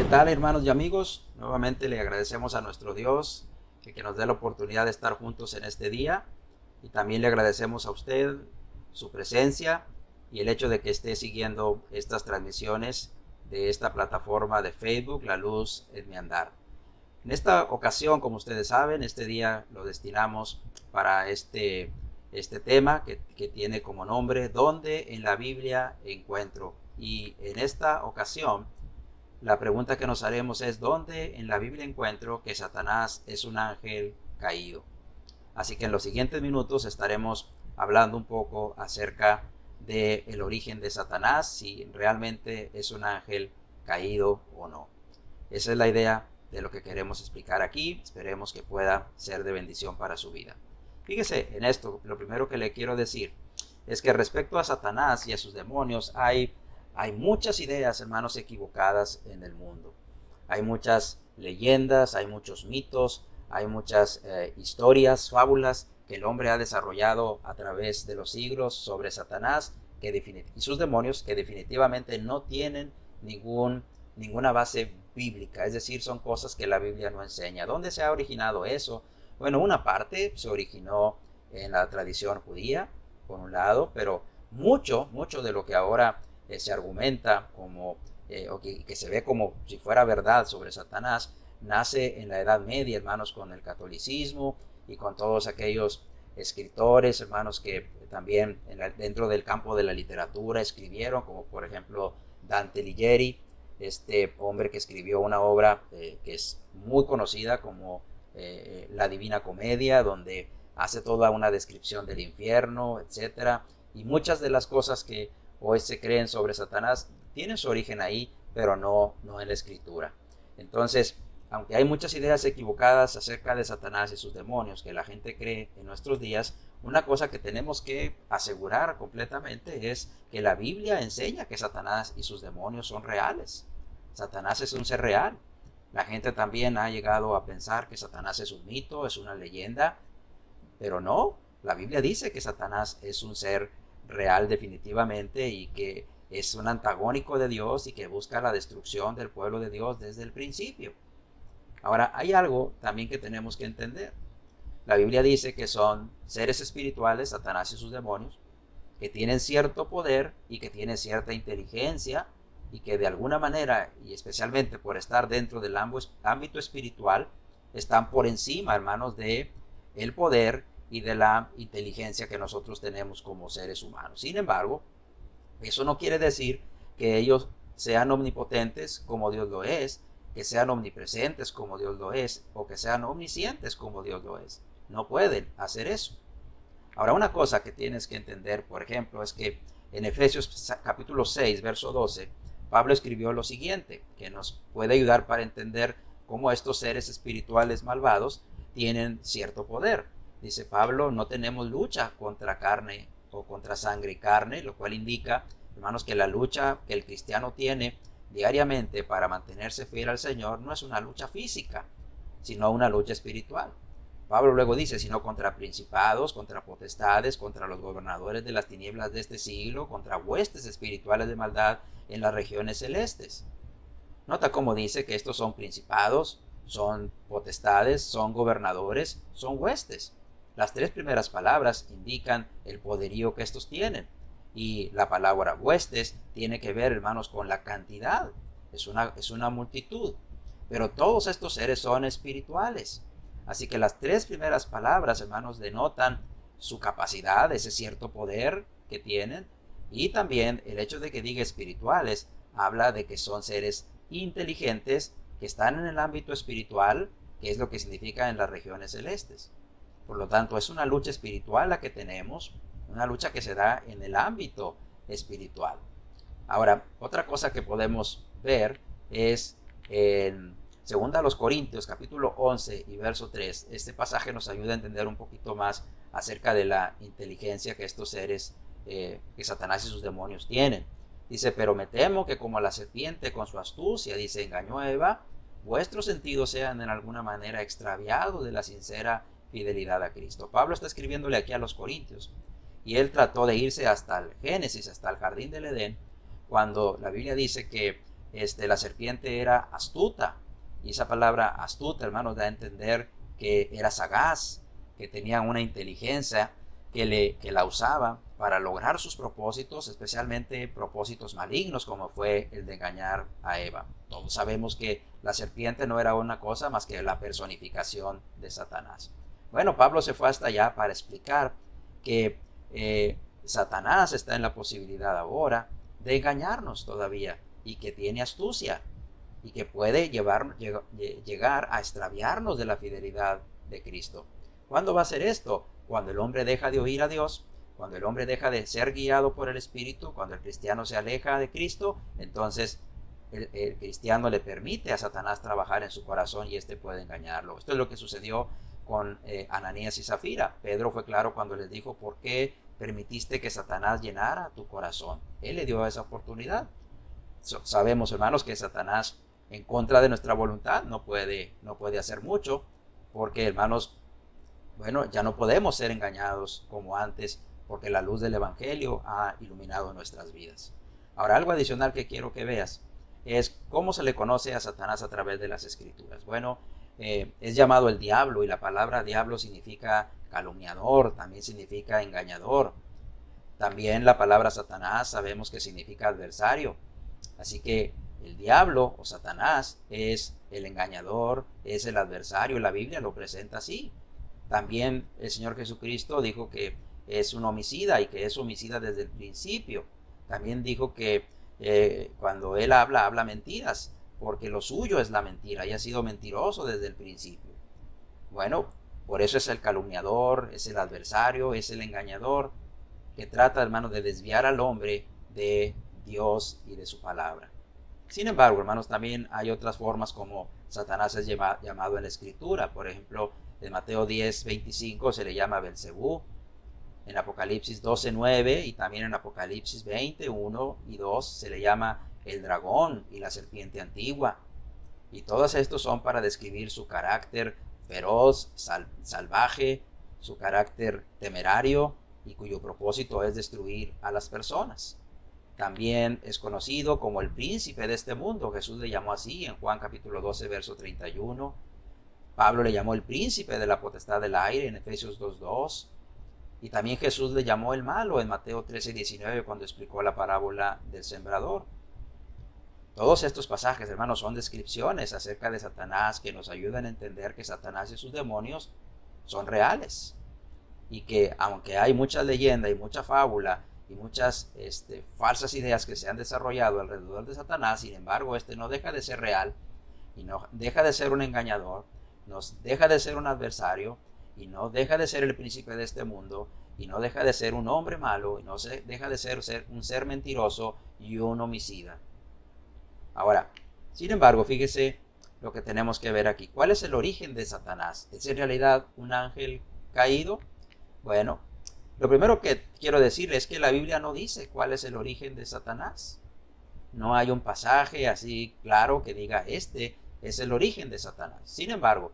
tal, hermanos y amigos? Nuevamente le agradecemos a nuestro Dios que nos dé la oportunidad de estar juntos en este día, y también le agradecemos a usted su presencia y el hecho de que esté siguiendo estas transmisiones de esta plataforma de Facebook, La Luz en mi Andar. En esta ocasión, como ustedes saben, este día lo destinamos para este tema que tiene como nombre ¿Dónde en la Biblia encuentro? Y en esta ocasión la pregunta que nos haremos es ¿dónde en la Biblia encuentro que Satanás es un ángel caído? Así que en los siguientes minutos estaremos hablando un poco acerca del origen de Satanás, si realmente es un ángel caído o no. Esa es la idea de lo que queremos explicar aquí. Esperemos que pueda ser de bendición para su vida. Fíjese en esto, lo primero que le quiero decir es que respecto a Satanás y a sus demonios hay muchas ideas, hermanos, equivocadas en el mundo. Hay muchas leyendas, hay muchos mitos, hay muchas historias, fábulas que el hombre ha desarrollado a través de los siglos sobre Satanás y sus demonios, que definitivamente no tienen ninguna base bíblica, es decir, son cosas que la Biblia no enseña. ¿Dónde se ha originado eso? Bueno, una parte se originó en la tradición judía, por un lado, pero mucho de lo que ahora se argumenta como, o que se ve como si fuera verdad sobre Satanás, nace en la Edad Media, hermanos, con el catolicismo y con todos aquellos escritores, hermanos, que también dentro del campo de la literatura escribieron, como por ejemplo Dante Alighieri, este hombre que escribió una obra que es muy conocida como La Divina Comedia, donde hace toda una descripción del infierno, etcétera, y muchas de las cosas que hoy se creen sobre Satanás tienen su origen ahí, pero no en la escritura. Entonces, aunque hay muchas ideas equivocadas acerca de Satanás y sus demonios que la gente cree en nuestros días, una cosa que tenemos que asegurar completamente es que la Biblia enseña que Satanás y sus demonios son reales. Satanás es un ser real. La gente también ha llegado a pensar que Satanás es un mito, es una leyenda, pero no. La Biblia dice que Satanás es un ser real definitivamente y que es un antagónico de Dios y que busca la destrucción del pueblo de Dios desde el principio. Ahora, hay algo también que tenemos que entender. La Biblia dice que son seres espirituales, Satanás y sus demonios, que tienen cierto poder y que tienen cierta inteligencia y que de alguna manera, y especialmente por estar dentro del ámbito espiritual, están por encima, hermanos, de el poder y de la inteligencia que nosotros tenemos como seres humanos. Sin embargo, eso no quiere decir que ellos sean omnipotentes como Dios lo es, que sean omnipresentes como Dios lo es, o que sean omniscientes como Dios lo es. No pueden hacer eso. Ahora, una cosa que tienes que entender, por ejemplo, es que en Efesios capítulo 6, verso 12, Pablo escribió lo siguiente, que nos puede ayudar para entender cómo estos seres espirituales malvados tienen cierto poder. Dice Pablo, no tenemos lucha contra carne o contra sangre y carne, lo cual indica, hermanos, que la lucha que el cristiano tiene diariamente para mantenerse fiel al Señor no es una lucha física, sino una lucha espiritual. Pablo luego dice, sino contra principados, contra potestades, contra los gobernadores de las tinieblas de este siglo, contra huestes espirituales de maldad en las regiones celestes. Nota cómo dice que estos son principados, son potestades, son gobernadores, son huestes. Las tres primeras palabras indican el poderío que estos tienen. Y la palabra huestes tiene que ver, hermanos, con la cantidad. Es una multitud. Pero todos estos seres son espirituales. Así que las tres primeras palabras, hermanos, denotan su capacidad, ese cierto poder que tienen. Y también el hecho de que diga espirituales habla de que son seres inteligentes que están en el ámbito espiritual, que es lo que significa en las regiones celestes. Por lo tanto, es una lucha espiritual la que tenemos, una lucha que se da en el ámbito espiritual. Ahora, otra cosa que podemos ver es en 2 Corintios capítulo 11 y verso 3. Este pasaje nos ayuda a entender un poquito más acerca de la inteligencia que estos seres, que Satanás y sus demonios tienen. Dice, pero me temo que como la serpiente con su astucia, dice, engañó a Eva, vuestros sentidos sean en alguna manera extraviados de la sincera fidelidad a Cristo. Pablo está escribiéndole aquí a los Corintios y él trató de irse hasta el Génesis, hasta el jardín del Edén, cuando la Biblia dice que la serpiente era astuta. Y esa palabra astuta, hermanos, da a entender que era sagaz, que tenía una inteligencia que la usaba para lograr sus propósitos, especialmente propósitos malignos, como fue el de engañar a Eva. Todos sabemos que la serpiente no era una cosa más que la personificación de Satanás. Bueno, Pablo se fue hasta allá para explicar que Satanás está en la posibilidad ahora de engañarnos todavía y que tiene astucia y que puede llegar a extraviarnos de la fidelidad de Cristo. ¿Cuándo va a ser esto? Cuando el hombre deja de oír a Dios, cuando el hombre deja de ser guiado por el Espíritu, cuando el cristiano se aleja de Cristo, entonces el cristiano le permite a Satanás trabajar en su corazón y éste puede engañarlo. Esto es lo que sucedió con Ananías y Zafira. Pedro fue claro cuando les dijo: ¿por qué permitiste que Satanás llenara tu corazón? Él le dio esa oportunidad. Sabemos, hermanos, que Satanás, en contra de nuestra voluntad, no puede hacer mucho, porque, hermanos, bueno, ya no podemos ser engañados como antes, porque la luz del Evangelio ha iluminado nuestras vidas. Ahora, algo adicional que quiero que veas es cómo se le conoce a Satanás a través de las Escrituras. Bueno, es llamado el diablo, y la palabra diablo significa calumniador, también significa engañador. También la palabra Satanás sabemos que significa adversario. Así que el diablo o Satanás es el engañador, es el adversario. La Biblia lo presenta así. También el Señor Jesucristo dijo que es un homicida y que es homicida desde el principio. También dijo que cuando Él habla mentiras, porque lo suyo es la mentira y ha sido mentiroso desde el principio. Bueno, por eso es el calumniador, es el adversario, es el engañador, que trata, hermanos, de desviar al hombre de Dios y de su palabra. Sin embargo, hermanos, también hay otras formas como Satanás es llamado en la Escritura. Por ejemplo, en Mateo 10:25 se le llama Belcebú, en Apocalipsis 12:9 y también en Apocalipsis 20:1 y 2 se le llama el dragón y la serpiente antigua. Y todos estos son para describir su carácter feroz, salvaje, su carácter temerario, y cuyo propósito es destruir a las personas. También es conocido como el príncipe de este mundo. Jesús le llamó así en Juan capítulo 12, verso 31. Pablo le llamó el príncipe de la potestad del aire en Efesios 2:2. Y también Jesús le llamó el malo en Mateo 13:19 cuando explicó la parábola del sembrador. Todos estos pasajes, hermanos, son descripciones acerca de Satanás que nos ayudan a entender que Satanás y sus demonios son reales. Y que aunque hay mucha leyenda y mucha fábula y muchas falsas ideas que se han desarrollado alrededor de Satanás, sin embargo, no deja de ser real y no deja de ser un engañador, no deja de ser un adversario y no deja de ser el príncipe de este mundo y no deja de ser un hombre malo y no deja de ser un ser mentiroso y un homicida. Ahora, sin embargo, fíjese lo que tenemos que ver aquí. ¿Cuál es el origen de Satanás? ¿Es en realidad un ángel caído? Bueno, lo primero que quiero decirle es que la Biblia no dice cuál es el origen de Satanás. No hay un pasaje así claro que diga este es el origen de Satanás. Sin embargo,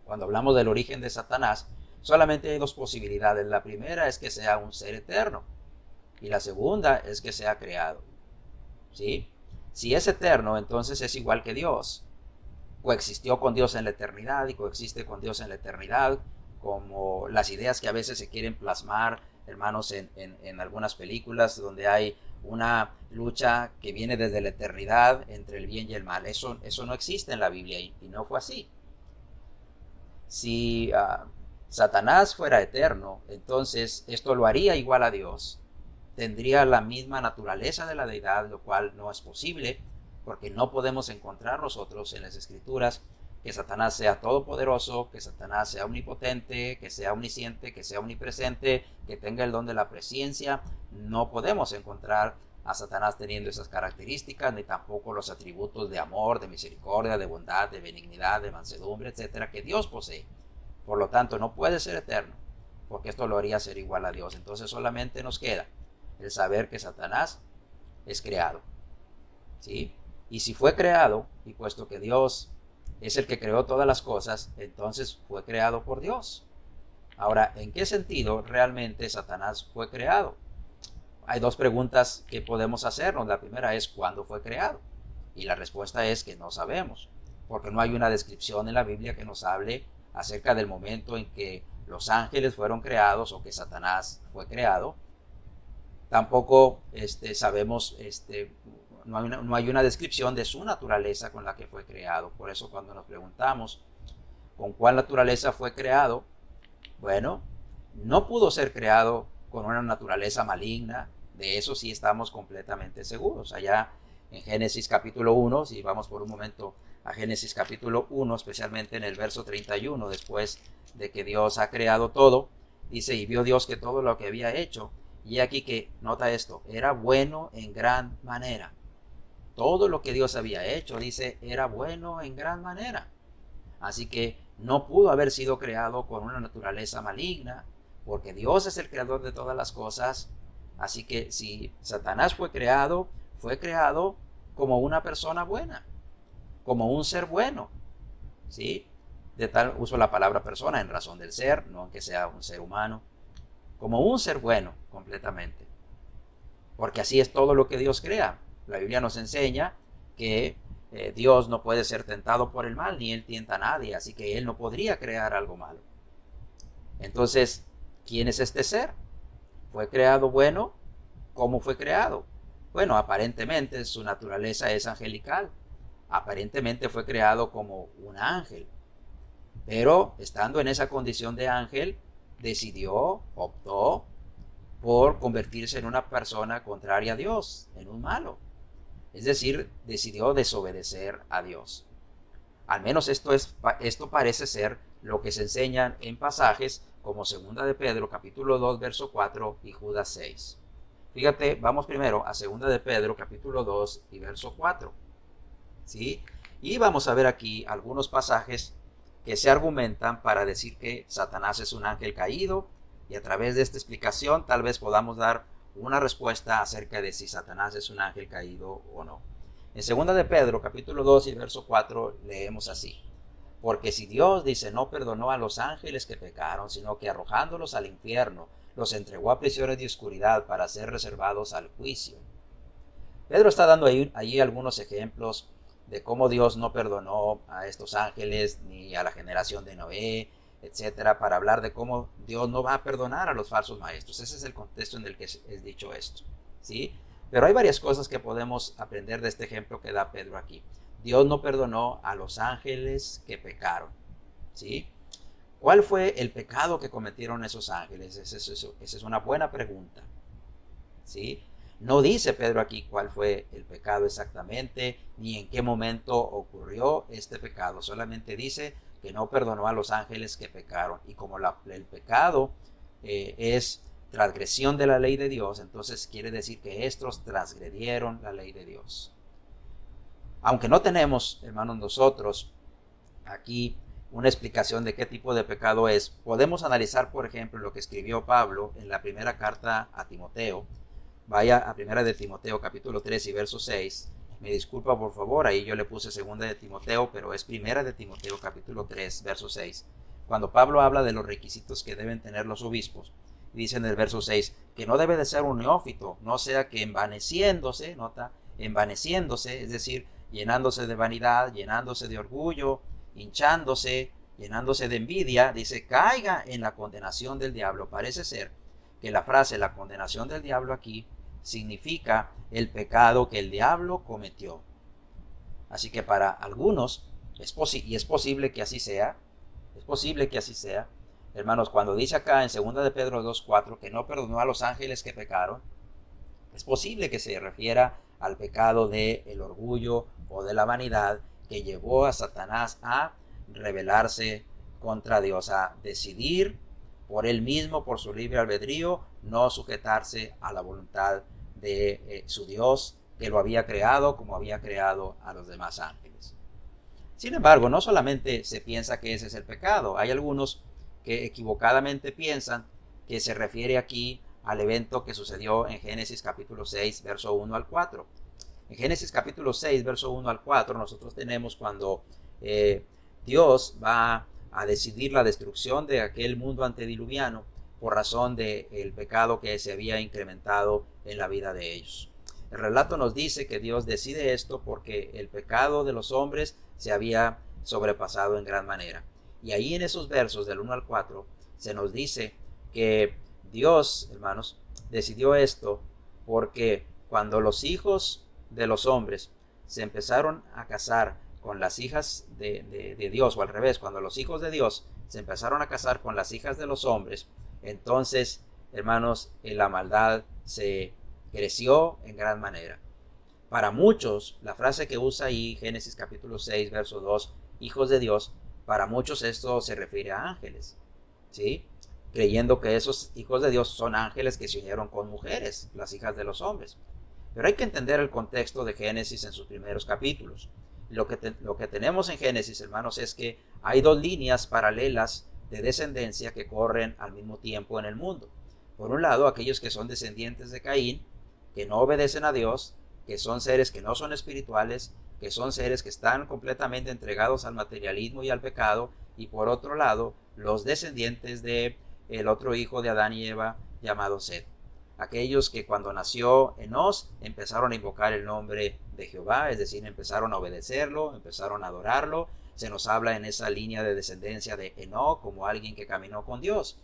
cuando hablamos del origen de Satanás, solamente hay dos posibilidades. La primera es que sea un ser eterno y la segunda es que sea creado. ¿Sí? Si es eterno, entonces es igual que Dios. Coexistió con Dios en la eternidad y coexiste con Dios en la eternidad, como las ideas que a veces se quieren plasmar, hermanos, en algunas películas donde hay una lucha que viene desde la eternidad entre el bien y el mal. Eso no existe en la Biblia y no fue así. Si Satanás fuera eterno, entonces esto lo haría igual a Dios. Tendría la misma naturaleza de la deidad, lo cual no es posible, porque no podemos encontrar nosotros en las Escrituras que Satanás sea todopoderoso, que Satanás sea omnipotente, que sea omnisciente, que sea omnipresente, que tenga el don de la presciencia. No podemos encontrar a Satanás teniendo esas características, ni tampoco los atributos de amor, de misericordia, de bondad, de benignidad, de mansedumbre, etcétera, que Dios posee. Por lo tanto, no puede ser eterno, porque esto lo haría ser igual a Dios. Entonces solamente nos queda el saber que Satanás es creado. ¿Sí? Y si fue creado, y puesto que Dios es el que creó todas las cosas, entonces fue creado por Dios. Ahora, ¿en qué sentido realmente Satanás fue creado? Hay dos preguntas que podemos hacernos. La primera es: ¿cuándo fue creado? Y la respuesta es que no sabemos, porque no hay una descripción en la Biblia que nos hable acerca del momento en que los ángeles fueron creados o que Satanás fue creado. Tampoco sabemos, no hay una descripción de su naturaleza con la que fue creado. Por eso cuando nos preguntamos con cuál naturaleza fue creado, bueno, no pudo ser creado con una naturaleza maligna. De eso sí estamos completamente seguros. Allá en Génesis capítulo 1, si vamos por un momento a Génesis capítulo 1, especialmente en el verso 31, después de que Dios ha creado todo, dice, y vio Dios que todo lo que había hecho, y aquí que, nota esto, era bueno en gran manera. Todo lo que Dios había hecho, dice, era bueno en gran manera. Así que no pudo haber sido creado con una naturaleza maligna, porque Dios es el creador de todas las cosas. Así que si Satanás fue creado como una persona buena, como un ser bueno, ¿sí? De tal uso la palabra persona en razón del ser, no que sea un ser humano, como un ser bueno completamente. Porque así es todo lo que Dios crea. La Biblia nos enseña que Dios no puede ser tentado por el mal, ni Él tienta a nadie, así que Él no podría crear algo malo. Entonces, ¿quién es este ser? ¿Fue creado bueno? ¿Cómo fue creado? Bueno, aparentemente su naturaleza es angelical. Aparentemente fue creado como un ángel. Pero estando en esa condición de ángel, optó por convertirse en una persona contraria a Dios, en un malo. Es decir, decidió desobedecer a Dios. Al menos esto parece ser lo que se enseñan en pasajes como 2 de Pedro capítulo 2 verso 4 y Judas 6. Fíjate, vamos primero a 2 de Pedro capítulo 2 y verso 4. ¿Sí? Y vamos a ver aquí algunos pasajes que se argumentan para decir que Satanás es un ángel caído, y a través de esta explicación tal vez podamos dar una respuesta acerca de si Satanás es un ángel caído o no. En 2 de Pedro capítulo 2 y verso 4 leemos así: porque si Dios, dice, no perdonó a los ángeles que pecaron, sino que arrojándolos al infierno, los entregó a prisiones de oscuridad para ser reservados al juicio. Pedro está dando ahí algunos ejemplos de cómo Dios no perdonó a estos ángeles ni a la generación de Noé, etcétera, para hablar de cómo Dios no va a perdonar a los falsos maestros. Ese es el contexto en el que es dicho esto, ¿sí? Pero hay varias cosas que podemos aprender de este ejemplo que da Pedro aquí. Dios no perdonó a los ángeles que pecaron, ¿sí? ¿Cuál fue el pecado que cometieron esos ángeles? Esa es una buena pregunta, ¿sí? No dice Pedro aquí cuál fue el pecado exactamente, ni en qué momento ocurrió este pecado. Solamente dice que no perdonó a los ángeles que pecaron. Y como el pecado es transgresión de la ley de Dios, entonces quiere decir que estos transgredieron la ley de Dios. Aunque no tenemos, hermanos, nosotros aquí una explicación de qué tipo de pecado es, podemos analizar, por ejemplo, lo que escribió Pablo en la primera carta a Timoteo. Vaya a 1 de Timoteo capítulo 3 y verso 6. Me disculpa por favor, ahí yo le puse 2 de Timoteo, pero es 1 de Timoteo capítulo 3 verso 6. Cuando Pablo habla de los requisitos que deben tener los obispos, dice en el verso 6 que no debe de ser un neófito, no sea que envaneciéndose, nota, envaneciéndose, es decir, llenándose de vanidad, llenándose de orgullo, hinchándose, llenándose de envidia, dice, caiga en la condenación del diablo. Parece ser que la frase la condenación del diablo aquí significa el pecado que el diablo cometió. Así que para algunos es posible que así sea, hermanos, cuando dice acá en 2 de Pedro 2:4 que no perdonó a los ángeles que pecaron, es posible que se refiera al pecado del orgullo o de la vanidad que llevó a Satanás a rebelarse contra Dios, a decidir por él mismo, por su libre albedrío, no sujetarse a la voluntad de su Dios, que lo había creado como había creado a los demás ángeles. Sin embargo, no solamente se piensa que ese es el pecado, hay algunos que equivocadamente piensan que se refiere aquí al evento que sucedió en Génesis capítulo 6, verso 1 al 4. En Génesis capítulo 6, verso 1 al 4, nosotros tenemos cuando Dios va a decidir la destrucción de aquel mundo antediluviano por razón del pecado que se había incrementado en la vida de ellos. El relato nos dice que Dios decide esto porque el pecado de los hombres se había sobrepasado en gran manera. Y ahí en esos versos del 1 al 4 se nos dice que Dios, hermanos, decidió esto porque cuando los hijos de los hombres se empezaron a casar con las hijas de Dios, o al revés, cuando los hijos de Dios se empezaron a casar con las hijas de los hombres, entonces, hermanos, la maldad se creció en gran manera. Para muchos, la frase que usa ahí, Génesis capítulo 6, verso 2, hijos de Dios, para muchos esto se refiere a ángeles, ¿sí? Creyendo que esos hijos de Dios son ángeles que se unieron con mujeres, las hijas de los hombres. Pero hay que entender el contexto de Génesis en sus primeros capítulos. Lo que tenemos en Génesis, hermanos, es que hay dos líneas paralelas de descendencia que corren al mismo tiempo en el mundo. Por un lado, aquellos que son descendientes de Caín, que no obedecen a Dios, que son seres que no son espirituales, que son seres que están completamente entregados al materialismo y al pecado, y por otro lado, los descendientes de el otro hijo de Adán y Eva llamado Set. Aquellos que cuando nació Enós empezaron a invocar el nombre de Jehová, es decir, empezaron a obedecerlo, empezaron a adorarlo. Se nos habla en esa línea de descendencia de Enoc como alguien que caminó con Dios.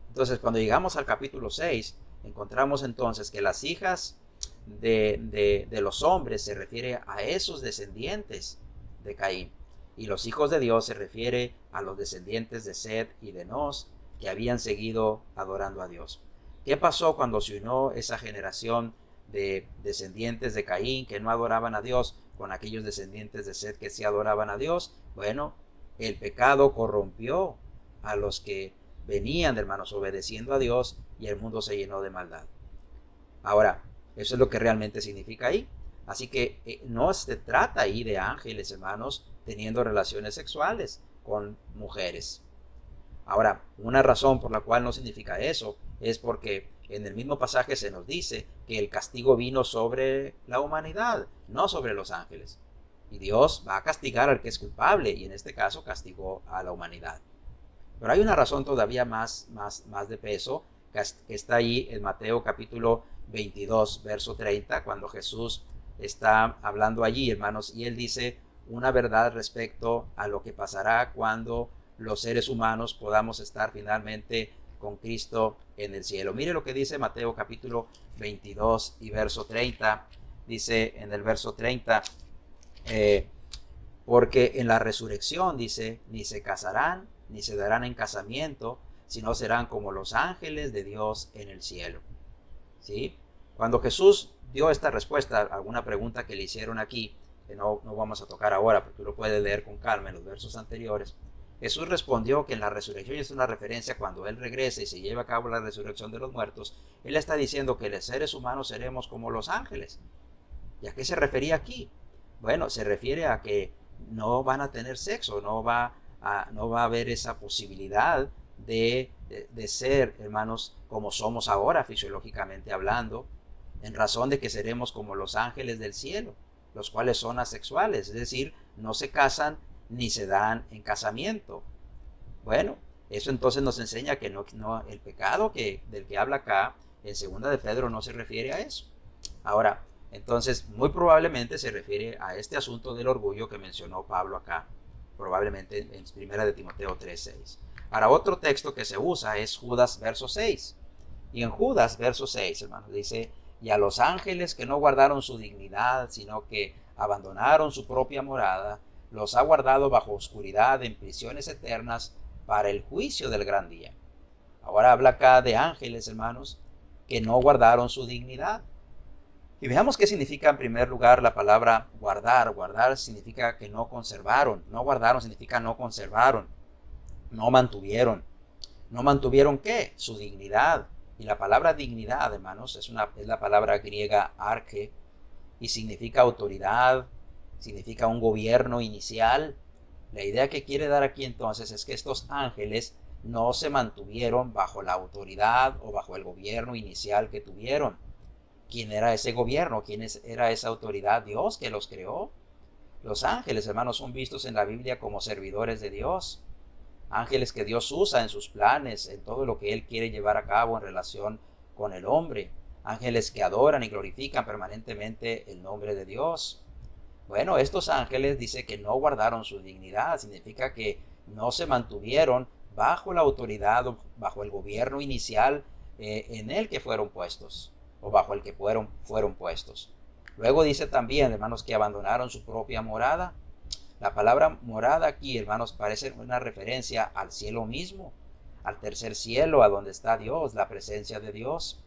Entonces, cuando llegamos al capítulo 6, encontramos entonces que las hijas de los hombres se refiere a esos descendientes de Caín, y los hijos de Dios se refiere a los descendientes de Set y de Enós que habían seguido adorando a Dios. ¿Qué pasó cuando se unió esa generación de descendientes de Caín que no adoraban a Dios con aquellos descendientes de Set que sí adoraban a Dios? Bueno, el pecado corrompió a los que venían, hermanos, obedeciendo a Dios, y el mundo se llenó de maldad. Ahora, eso es lo que realmente significa ahí. Así que no se trata ahí de ángeles, hermanos, teniendo relaciones sexuales con mujeres. Ahora, una razón por la cual no significa eso es porque en el mismo pasaje se nos dice que el castigo vino sobre la humanidad, no sobre los ángeles. Y Dios va a castigar al que es culpable, y en este caso castigó a la humanidad. Pero hay una razón todavía más de peso, que está ahí en Mateo capítulo 22, verso 30, cuando Jesús está hablando allí, hermanos, y él dice una verdad respecto a lo que pasará cuando los seres humanos podamos estar finalmente con Cristo en el cielo. Mire lo que dice Mateo capítulo 22 y verso 30. Dice en el verso 30, porque en la resurrección, dice, ni se casarán, ni se darán en casamiento, sino serán como los ángeles de Dios en el cielo. ¿Sí? Cuando Jesús dio esta respuesta a alguna pregunta que le hicieron aquí, que no vamos a tocar ahora, porque tú lo puedes leer con calma en los versos anteriores, Jesús respondió que en la resurrección, y es una referencia cuando Él regrese y se lleve a cabo la resurrección de los muertos, Él está diciendo que los seres humanos seremos como los ángeles. ¿Y a qué se refería aquí? Bueno, se refiere a que no van a tener sexo, no va a haber esa posibilidad de ser, hermanos, como somos ahora, fisiológicamente hablando, en razón de que seremos como los ángeles del cielo, los cuales son asexuales, es decir, no se casan ni se dan en casamiento. Bueno, eso entonces nos enseña que el pecado del que habla acá en 2 de Pedro no se refiere a eso. Ahora, entonces muy probablemente se refiere a este asunto del orgullo que mencionó Pablo acá, probablemente en 1 de Timoteo 3:6. Ahora, otro texto que se usa es Judas verso 6. Y en Judas verso 6, hermanos, dice: y a los ángeles que no guardaron su dignidad, sino que abandonaron su propia morada, los ha guardado bajo oscuridad en prisiones eternas para el juicio del gran día. Ahora habla acá de ángeles, hermanos, que no guardaron su dignidad. Y veamos qué significa en primer lugar la palabra guardar. Guardar significa que no conservaron. No guardaron significa no conservaron. No mantuvieron. ¿No mantuvieron qué? Su dignidad. Y la palabra dignidad, hermanos, es la palabra griega arche, y significa autoridad, significa un gobierno inicial. La idea que quiere dar aquí entonces es que estos ángeles no se mantuvieron bajo la autoridad o bajo el gobierno inicial que tuvieron. ¿Quién era ese gobierno? ¿Quién era esa autoridad? Dios, que los creó. Los ángeles, hermanos, son vistos en la Biblia como servidores de Dios. Ángeles que Dios usa en sus planes, en todo lo que Él quiere llevar a cabo en relación con el hombre. ángeles que adoran y glorifican permanentemente el nombre de Dios. Bueno, estos ángeles dice que no guardaron su dignidad, significa que no se mantuvieron bajo la autoridad o bajo el gobierno inicial en el que fueron puestos, o bajo el que fueron puestos. Luego dice también, hermanos, que abandonaron su propia morada. La palabra morada aquí, hermanos, parece una referencia al cielo mismo, al tercer cielo, a donde está Dios, la presencia de Dios.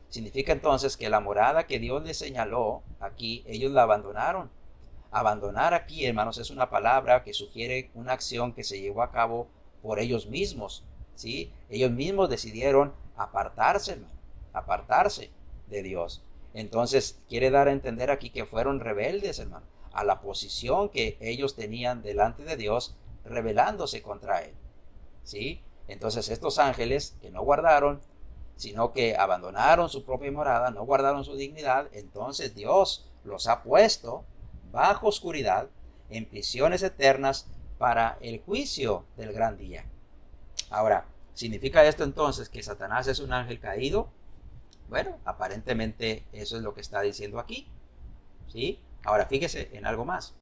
Significa entonces que la morada que Dios les señaló aquí, ellos la abandonaron. Abandonar aquí, hermanos, es una palabra que sugiere una acción que se llevó a cabo por ellos mismos, ¿sí? Ellos mismos decidieron apartarse, hermano, apartarse de Dios. Entonces, quiere dar a entender aquí que fueron rebeldes, hermano, a la posición que ellos tenían delante de Dios, rebelándose contra Él, ¿sí? Entonces, estos ángeles que no guardaron, sino que abandonaron su propia morada, no guardaron su dignidad, entonces Dios los ha puesto bajo oscuridad, en prisiones eternas para el juicio del gran día. Ahora, ¿significa esto entonces que Satanás es un ángel caído? Bueno, aparentemente eso es lo que está diciendo aquí, ¿sí? Ahora, fíjese en algo más.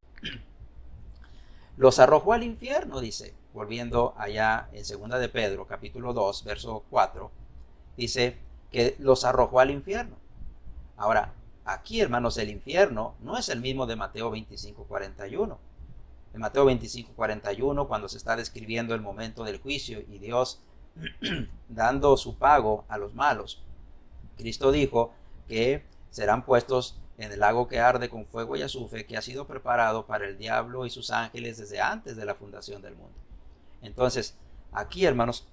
Los arrojó al infierno, dice, volviendo allá en 2 de Pedro, capítulo 2, verso 4, dice que los arrojó al infierno. Ahora, aquí, hermanos, el infierno no es el mismo de Mateo 25:41. En Mateo 25:41, cuando se está describiendo el momento del juicio y Dios dando su pago a los malos, Cristo dijo que serán puestos en el lago que arde con fuego y azufre, que ha sido preparado para el diablo y sus ángeles desde antes de la fundación del mundo. Entonces, aquí, hermanos,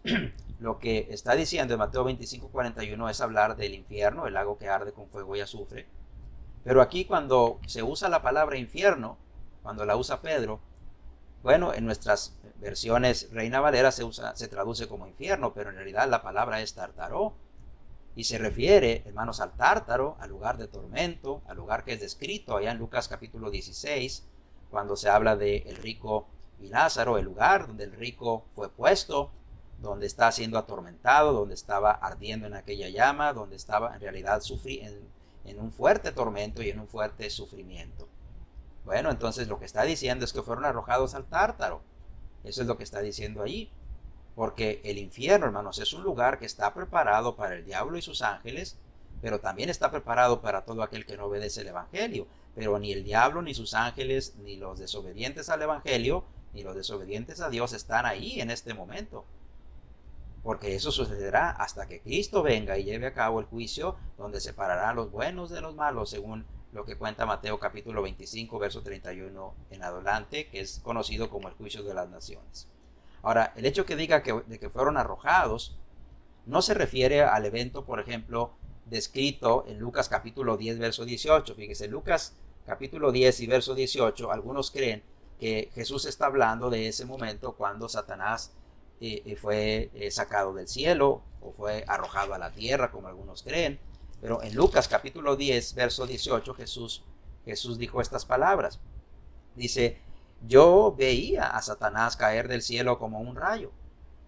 lo que está diciendo en Mateo 25:41 es hablar del infierno, el lago que arde con fuego y azufre. Pero aquí cuando se usa la palabra infierno, cuando la usa Pedro, bueno, en nuestras versiones Reina Valera se traduce como infierno, pero en realidad la palabra es tártaro. Y se refiere, hermanos, al tártaro, al lugar de tormento, al lugar que es descrito allá en Lucas capítulo 16, cuando se habla de el rico y Lázaro, el lugar donde el rico fue puesto, donde está siendo atormentado, donde estaba ardiendo en aquella llama, donde estaba en realidad en un fuerte tormento y en un fuerte sufrimiento. Bueno, entonces lo que está diciendo es que fueron arrojados al tártaro. Eso es lo que está diciendo allí. Porque el infierno, hermanos, es un lugar que está preparado para el diablo y sus ángeles, pero también está preparado para todo aquel que no obedece el evangelio. Pero ni el diablo, ni sus ángeles, ni los desobedientes al evangelio, ni los desobedientes a Dios están ahí en este momento. Porque eso sucederá hasta que Cristo venga y lleve a cabo el juicio, donde separará a los buenos de los malos, según lo que cuenta Mateo capítulo 25, verso 31 en adelante, que es conocido como el juicio de las naciones. Ahora, el hecho que diga de que fueron arrojados no se refiere al evento, por ejemplo, descrito en Lucas capítulo 10, verso 18. Fíjese, en Lucas capítulo 10 y verso 18, algunos creen que Jesús está hablando de ese momento cuando Satanás fue sacado del cielo o fue arrojado a la tierra, como algunos creen. Pero en Lucas capítulo 10, verso 18, Jesús dijo estas palabras. Dice: yo veía a Satanás caer del cielo como un rayo.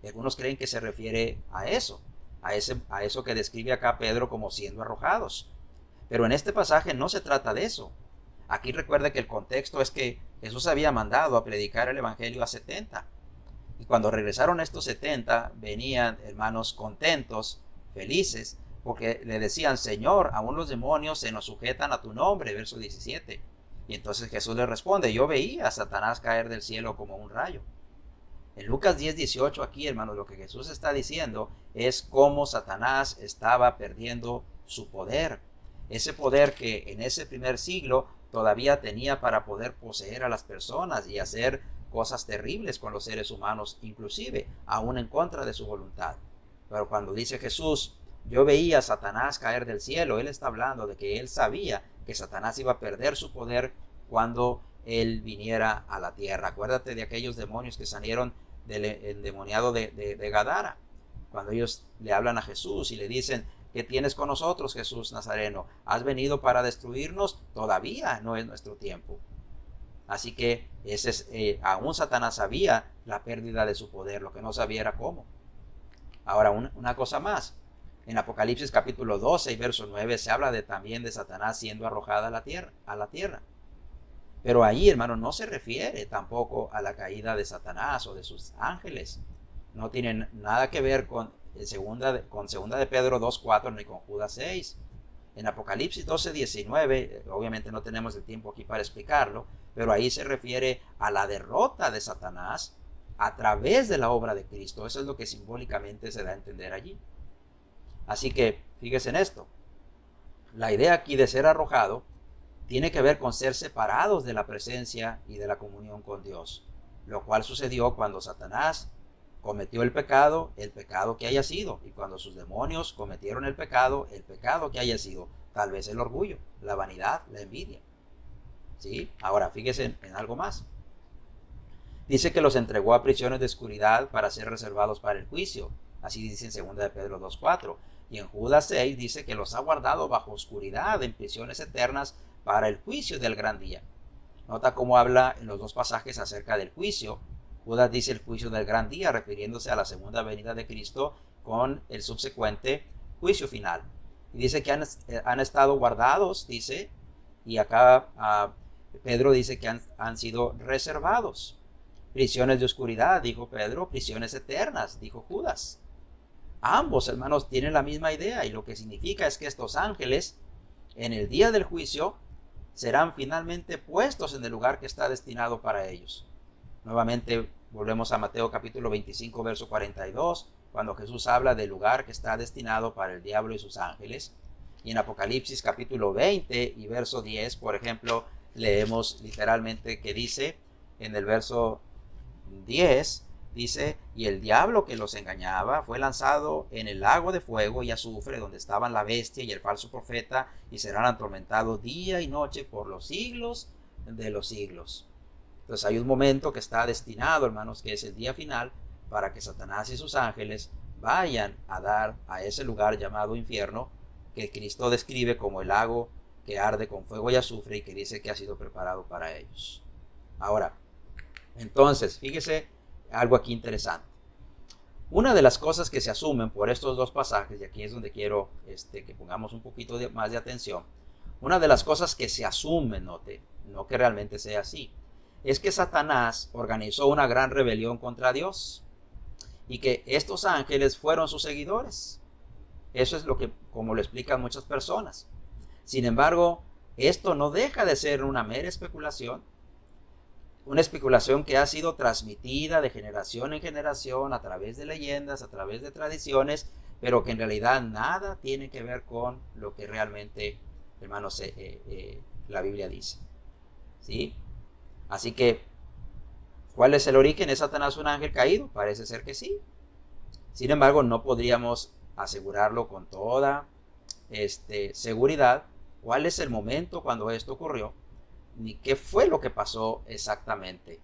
Y algunos creen que se refiere a eso que describe acá Pedro como siendo arrojados. Pero en este pasaje no se trata de eso. Aquí recuerde que el contexto es que Jesús había mandado a predicar el evangelio a 70. Y cuando regresaron estos 70, venían, hermanos, contentos, felices, porque le decían: Señor, aún los demonios se nos sujetan a tu nombre, verso 17. Y entonces Jesús le responde: yo veía a Satanás caer del cielo como un rayo. En Lucas 10:18 aquí, hermanos, lo que Jesús está diciendo es cómo Satanás estaba perdiendo su poder. Ese poder que en ese primer siglo todavía tenía para poder poseer a las personas y hacer cosas terribles con los seres humanos, inclusive aún en contra de su voluntad. Pero cuando dice Jesús: yo veía a Satanás caer del cielo, él está hablando de que él sabía que Satanás iba a perder su poder cuando él viniera a la tierra. Acuérdate de aquellos demonios que salieron del endemoniado de Gadara, cuando ellos le hablan a Jesús y le dicen: ¿qué tienes con nosotros, Jesús Nazareno? ¿Has venido para destruirnos? Todavía no es nuestro tiempo. Así que aún Satanás sabía la pérdida de su poder, lo que no sabía era cómo. Ahora, una cosa más. En Apocalipsis capítulo 12 y verso 9 se habla también de Satanás siendo arrojada a la tierra. Pero ahí, hermano, no se refiere tampoco a la caída de Satanás o de sus ángeles. No tiene nada que ver con segunda de Pedro 2:4 ni con Judas 6. En Apocalipsis 12:19, obviamente no tenemos el tiempo aquí para explicarlo, pero ahí se refiere a la derrota de Satanás a través de la obra de Cristo. Eso es lo que simbólicamente se da a entender allí. Así que fíjese en esto. La idea aquí de ser arrojado tiene que ver con ser separados de la presencia y de la comunión con Dios, lo cual sucedió cuando Satanás cometió el pecado que haya sido, y cuando sus demonios cometieron el pecado que haya sido, tal vez el orgullo, la vanidad, la envidia. ¿Sí? Ahora, fíjese en algo más. Dice que los entregó a prisiones de oscuridad para ser reservados para el juicio. Así dice en 2 de Pedro 2:4. Y en Judas 6 dice que los ha guardado bajo oscuridad en prisiones eternas para el juicio del gran día. Nota cómo habla en los dos pasajes acerca del juicio. Judas dice el juicio del gran día, refiriéndose a la segunda venida de Cristo con el subsecuente juicio final. Y dice que han estado guardados, dice, y acá Pedro dice que han sido reservados. Prisiones de oscuridad, dijo Pedro, prisiones eternas, dijo Judas. Ambos, hermanos, tienen la misma idea, y lo que significa es que estos ángeles, en el día del juicio, serán finalmente puestos en el lugar que está destinado para ellos. Nuevamente volvemos a Mateo capítulo 25, verso 42, cuando Jesús habla del lugar que está destinado para el diablo y sus ángeles. Y en Apocalipsis capítulo 20 y verso 10, por ejemplo, leemos literalmente que dice en el verso 10, dice, y el diablo que los engañaba fue lanzado en el lago de fuego y azufre, donde estaban la bestia y el falso profeta, y serán atormentados día y noche por los siglos de los siglos. Entonces hay un momento que está destinado, hermanos, que es el día final, para que Satanás y sus ángeles vayan a dar a ese lugar llamado infierno, que Cristo describe como el lago que arde con fuego y azufre, y que dice que ha sido preparado para ellos. Ahora, entonces, fíjese algo aquí interesante. Una de las cosas que se asumen por estos dos pasajes, y aquí es donde quiero que pongamos un poquito más de atención, una de las cosas que se asumen, note, no que realmente sea así, es que Satanás organizó una gran rebelión contra Dios y que estos ángeles fueron sus seguidores. Eso es lo que, como lo explican muchas personas. Sin embargo, esto no deja de ser una mera especulación, una especulación que ha sido transmitida de generación en generación a través de leyendas, a través de tradiciones, pero que en realidad nada tiene que ver con lo que realmente, hermanos, la Biblia dice. ¿Sí? Así que, ¿cuál es el origen? ¿Es Satanás un ángel caído? Parece ser que sí. Sin embargo, no podríamos asegurarlo con toda seguridad cuál es el momento cuando esto ocurrió, ni qué fue lo que pasó exactamente.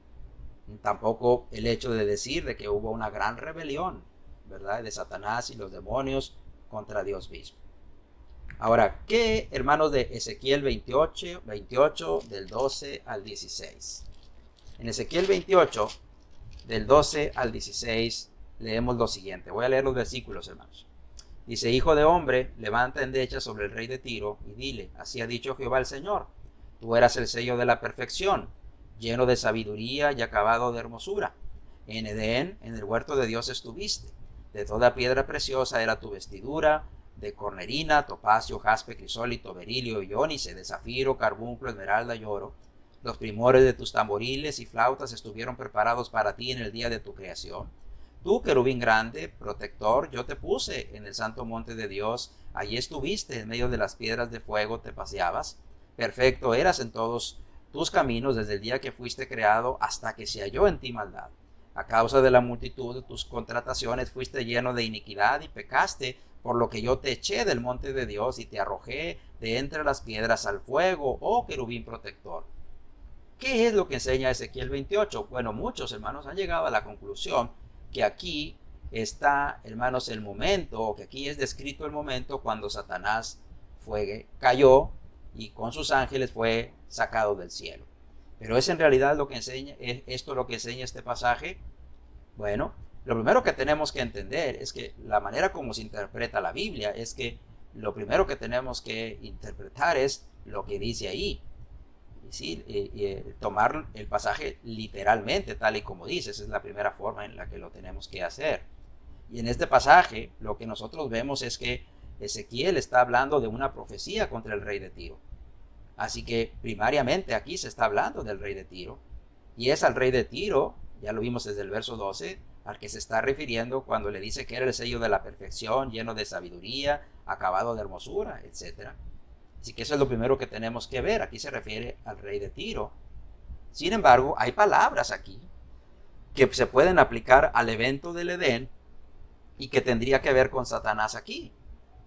Tampoco el hecho de decir de que hubo una gran rebelión, ¿verdad?, de Satanás y los demonios contra Dios mismo. Ahora, ¿qué, hermanos, de Ezequiel 28 del 12 al 16? En Ezequiel 28, del 12 al 16, leemos lo siguiente. Voy a leer los versículos, hermanos. Dice: Hijo de hombre, levanta endecha sobre el rey de Tiro y dile: así ha dicho Jehová el Señor. Tú eras el sello de la perfección, lleno de sabiduría y acabado de hermosura. En Edén, en el huerto de Dios estuviste. De toda piedra preciosa era tu vestidura, de cornerina, topacio, jaspe, crisólito, berilio y ónice, de zafiro, carbunclo, esmeralda y oro. Los primores de tus tamboriles y flautas estuvieron preparados para ti en el día de tu creación. Tú, querubín grande, protector, yo te puse en el santo monte de Dios. Allí estuviste, en medio de las piedras de fuego te paseabas. Perfecto eras en todos tus caminos desde el día que fuiste creado hasta que se halló en ti maldad. A causa de la multitud de tus contrataciones fuiste lleno de iniquidad y pecaste, por lo que yo te eché del monte de Dios y te arrojé de entre las piedras al fuego, oh querubín protector. ¿Qué es lo que enseña Ezequiel 28? Bueno, muchos hermanos han llegado a la conclusión que aquí está, hermanos, el momento, o que aquí es descrito el momento cuando Satanás cayó y con sus ángeles fue sacado del cielo. Pero ¿es en realidad lo que enseña, es esto lo que enseña este pasaje? Bueno, lo primero que tenemos que entender es que la manera como se interpreta la Biblia es que lo primero que tenemos que interpretar es lo que dice ahí. ¿Sí? Tomar el pasaje literalmente, tal y como dice. Esa es la primera forma en la que lo tenemos que hacer. Y en este pasaje lo que nosotros vemos es que Ezequiel está hablando de una profecía contra el rey de Tiro. Así que primariamente aquí se está hablando del rey de Tiro. Y es al rey de Tiro, ya lo vimos desde el verso 12, al que se está refiriendo cuando le dice que era el sello de la perfección, lleno de sabiduría, acabado de hermosura, etc. Así que eso es lo primero que tenemos que ver. Aquí se refiere al rey de Tiro. Sin embargo, hay palabras aquí que se pueden aplicar al evento del Edén y que tendría que ver con Satanás aquí.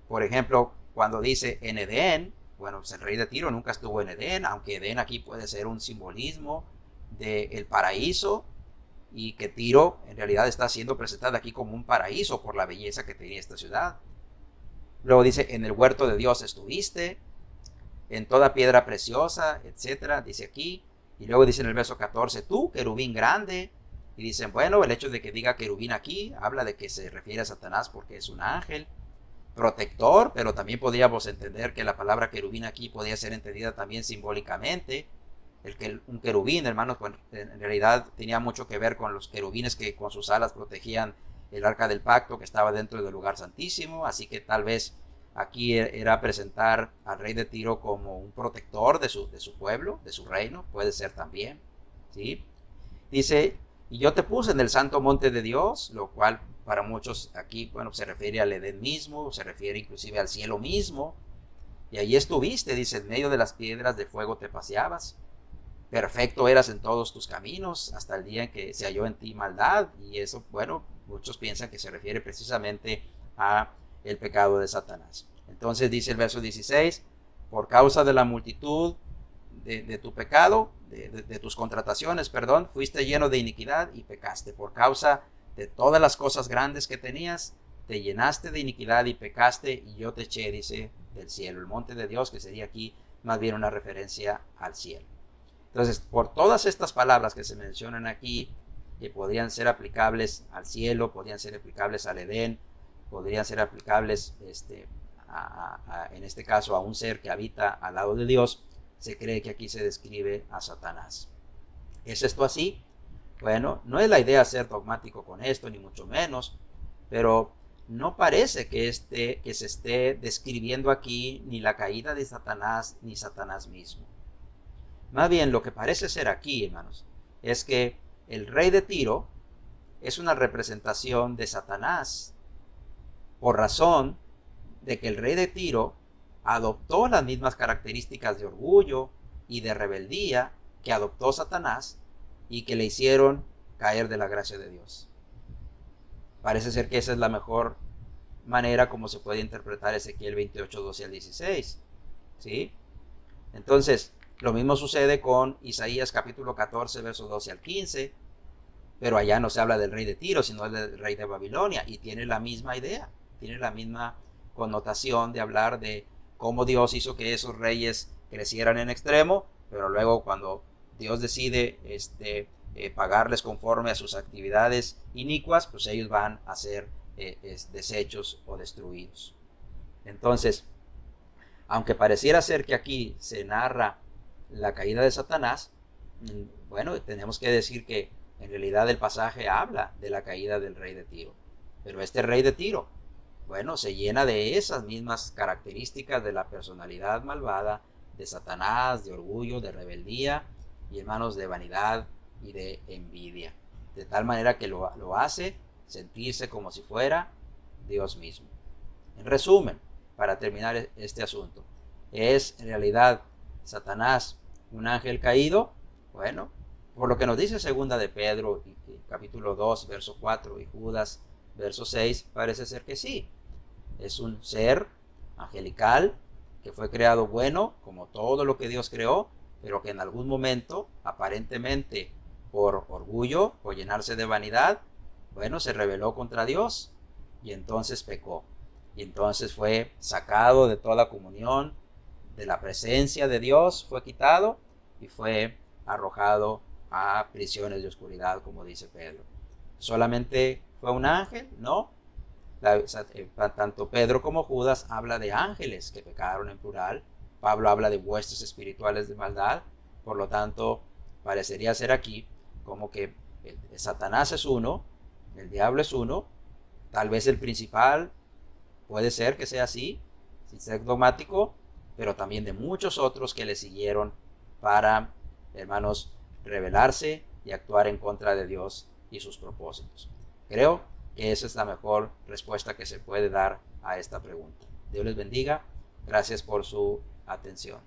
Por ejemplo, cuando dice en Edén, bueno, pues el rey de Tiro nunca estuvo en Edén, aunque Edén aquí puede ser un simbolismo del paraíso, y que Tiro en realidad está siendo presentada aquí como un paraíso por la belleza que tenía esta ciudad. Luego dice, en el huerto de Dios estuviste, en toda piedra preciosa, etcétera, dice aquí. Y luego dice en el verso 14, tú, querubín grande. Y dicen, bueno, el hecho de que diga querubín aquí habla de que se refiere a Satanás porque es un ángel protector, pero también podríamos entender que la palabra querubín aquí podría ser entendida también simbólicamente. Un querubín, hermanos, pues, en realidad tenía mucho que ver con los querubines que con sus alas protegían el arca del pacto que estaba dentro del lugar santísimo. Así que tal vez aquí era presentar al rey de Tiro como un protector de su pueblo, de su reino, puede ser también, ¿sí? Dice, y yo te puse en el santo monte de Dios, lo cual para muchos aquí, bueno, se refiere al Edén mismo, se refiere inclusive al cielo mismo, y allí estuviste, dice, en medio de las piedras de fuego te paseabas, perfecto eras en todos tus caminos, hasta el día en que se halló en ti maldad, y eso, bueno, muchos piensan que se refiere precisamente a el pecado de Satanás. Entonces dice el verso 16, por causa de la multitud de tu pecado, de tus contrataciones, perdón, fuiste lleno de iniquidad y pecaste. Por causa de todas las cosas grandes que tenías, te llenaste de iniquidad y pecaste, y yo te eché, dice, del cielo. El monte de Dios, que sería aquí más bien una referencia al cielo. Entonces, por todas estas palabras que se mencionan aquí, que podrían ser aplicables al cielo, podrían ser aplicables al Edén, podrían ser aplicables en este caso a un ser que habita al lado de Dios, se cree que aquí se describe a Satanás. ¿Es esto así? Bueno, no es la idea ser dogmático con esto, ni mucho menos, pero no parece que se esté describiendo aquí ni la caída de Satanás ni Satanás mismo. Más bien lo que parece ser aquí, hermanos, es que el rey de Tiro es una representación de Satanás, por razón de que el rey de Tiro adoptó las mismas características de orgullo y de rebeldía que adoptó Satanás y que le hicieron caer de la gracia de Dios. Parece ser que esa es la mejor manera como se puede interpretar Ezequiel 28, 12 al 16. ¿Sí? Entonces, lo mismo sucede con Isaías capítulo 14, versos 12 al 15, pero allá no se habla del rey de Tiro, sino del rey de Babilonia, y tiene la misma idea, tiene la misma connotación de hablar de cómo Dios hizo que esos reyes crecieran en extremo, pero luego cuando Dios decide pagarles conforme a sus actividades inicuas, pues ellos van a ser deshechos o destruidos. Entonces, aunque pareciera ser que aquí se narra la caída de Satanás, bueno, tenemos que decir que en realidad el pasaje habla de la caída del rey de Tiro. Pero este rey de Tiro, bueno, se llena de esas mismas características de la personalidad malvada de Satanás, de orgullo, de rebeldía y, hermanos, de vanidad y de envidia. De tal manera que lo hace sentirse como si fuera Dios mismo. En resumen, para terminar este asunto, ¿es en realidad Satanás un ángel caído? Bueno, por lo que nos dice segunda de Pedro, capítulo 2, verso 4, y Judas, verso 6, parece ser que sí. Es un ser angelical que fue creado bueno, como todo lo que Dios creó, pero que en algún momento, aparentemente por orgullo, por llenarse de vanidad, bueno, se rebeló contra Dios y entonces pecó. Y entonces fue sacado de toda comunión, de la presencia de Dios, fue quitado y fue arrojado a prisiones de oscuridad, como dice Pedro. Solamente ¿Fue un ángel? No. Tanto Pedro como Judas habla de ángeles que pecaron en plural. Pablo habla de huestes espirituales de maldad. Por lo tanto, parecería ser aquí como que Satanás es uno, el diablo es uno, tal vez el principal, puede ser que sea así, sin ser dogmático, pero también de muchos otros que le siguieron para, hermanos, rebelarse y actuar en contra de Dios y sus propósitos. Creo que esa es la mejor respuesta que se puede dar a esta pregunta. Dios les bendiga. Gracias por su atención.